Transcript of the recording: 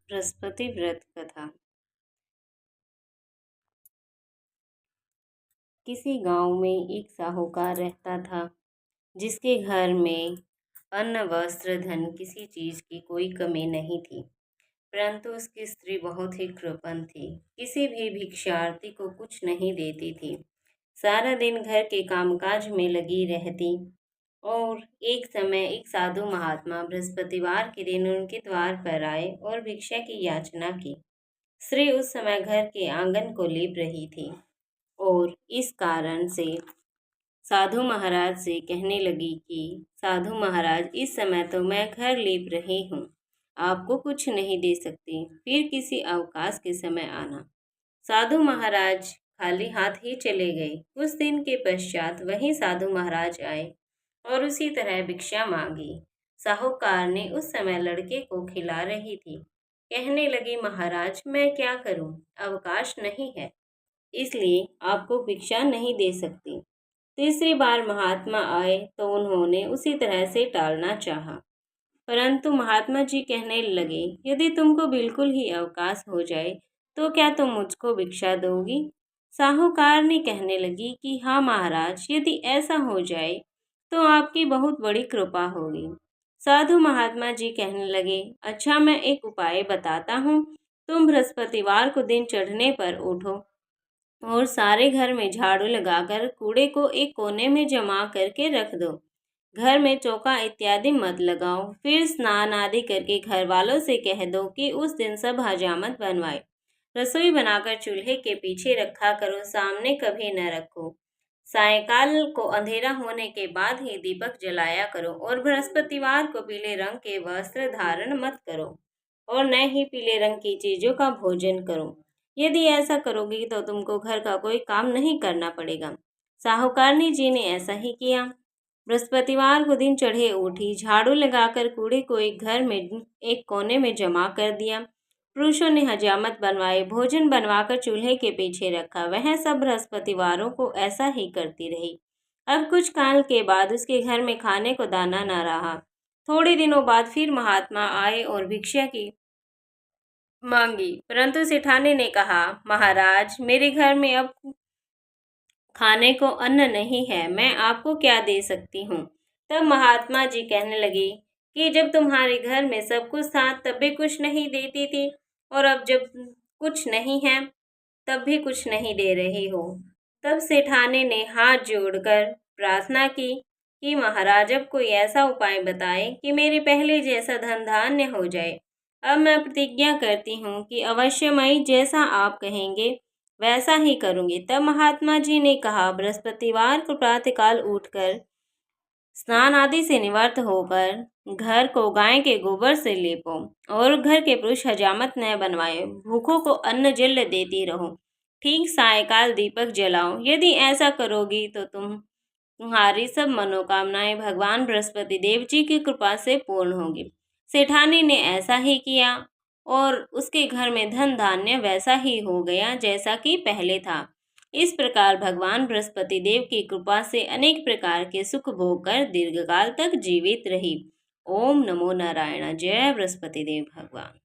बृहस्पति व्रत कथा। किसी गांव में एक साहूकार रहता था, जिसके घर में अन्न वस्त्र धन किसी चीज की कोई कमी नहीं थी। परंतु उसकी स्त्री बहुत ही कृपण थी, किसी भी भिक्षार्थी को कुछ नहीं देती थी। सारा दिन घर के कामकाज में लगी रहती। और एक समय एक साधु महात्मा बृहस्पतिवार के दिन उनके द्वार पर आए और भिक्षा की याचना की। स्त्री उस समय घर के आंगन को लीप रही थी और इस कारण से साधु महाराज से कहने लगी कि साधु महाराज, इस समय तो मैं घर लीप रही हूँ, आपको कुछ नहीं दे सकती, फिर किसी अवकाश के समय आना। साधु महाराज खाली हाथ ही चले गए। कुछ दिन के पश्चात वही साधु महाराज आए और उसी तरह भिक्षा मांगी। साहूकार ने उस समय लड़के को खिला रही थी। कहने लगी, महाराज मैं क्या करूं, अवकाश नहीं है, इसलिए आपको भिक्षा नहीं दे सकती। तीसरी बार महात्मा आए तो उन्होंने उसी तरह से टालना चाहा, परंतु महात्मा जी कहने लगे, यदि तुमको बिल्कुल ही अवकाश हो जाए तो क्या तुम मुझको भिक्षा दोगी? साहूकार ने कहने लगी कि हाँ महाराज, यदि ऐसा हो जाए तो आपकी बहुत बड़ी कृपा होगी। साधु महात्मा जी कहने लगे, अच्छा मैं एक उपाय बताता हूँ। तुम बृहस्पतिवार को दिन चढ़ने पर उठो और सारे घर में झाड़ू लगाकर कूड़े को एक कोने में जमा करके रख दो। घर में चौका इत्यादि मत लगाओ। फिर स्नान आदि करके घर वालों से कह दो कि उस दिन सब हजामत बनवाए। रसोई बनाकर चूल्हे के पीछे रखा करो, सामने कभी न रखो। सायंकाल को अंधेरा होने के बाद ही दीपक जलाया करो और बृहस्पतिवार को पीले रंग के वस्त्र धारण मत करो और न ही पीले रंग की चीजों का भोजन करो। यदि ऐसा करोगी तो तुमको घर का कोई काम नहीं करना पड़ेगा। साहूकारनी जी ने ऐसा ही किया। बृहस्पतिवार को दिन चढ़े उठी, झाड़ू लगाकर कूड़े को एक घर में एक कोने में जमा कर दिया। पुरुषों ने हजामत बनवाई, भोजन बनवाकर चूल्हे के पीछे रखा। वह सब बृहस्पतिवारों को ऐसा ही करती रही। अब कुछ काल के बाद उसके घर में खाने को दाना न रहा। थोड़े दिनों बाद फिर महात्मा आए और भिक्षा की मांगी, परंतु सेठानी ने कहा, महाराज मेरे घर में अब खाने को अन्न नहीं है, मैं आपको क्या दे सकती हूँ। तब महात्मा जी कहने लगी कि जब तुम्हारे घर में सब कुछ था तब भी कुछ नहीं देती थी, और अब जब कुछ नहीं है तब भी कुछ नहीं दे रही हो। तब सेठानी ने हाथ जोड़कर प्रार्थना की कि महाराज अब कोई ऐसा उपाय बताए कि मेरे पहले जैसा धन धान्य हो जाए। अब मैं प्रतिज्ञा करती हूँ कि अवश्यमयी जैसा आप कहेंगे वैसा ही करूँगी। तब महात्मा जी ने कहा, बृहस्पतिवार को प्रातःकाल उठकर स्नान आदि से निवृत्त होकर घर को गाय के गोबर से लेपो और घर के पुरुष हजामत न बनवाए, भूखों को अन्न जल देती रहो। ठीक सायंकाल दीपक जलाओ। यदि ऐसा करोगी तो तुम्हारी सब मनोकामनाएं भगवान बृहस्पति देव जी की कृपा से पूर्ण होगी। सेठानी ने ऐसा ही किया और उसके घर में धन धान्य वैसा ही हो गया जैसा कि पहले था। इस प्रकार भगवान बृहस्पति देव की कृपा से अनेक प्रकार के सुख भोग कर दीर्घकाल तक जीवित रही। ओम नमो नारायण। जय बृहस्पति देव भगवान।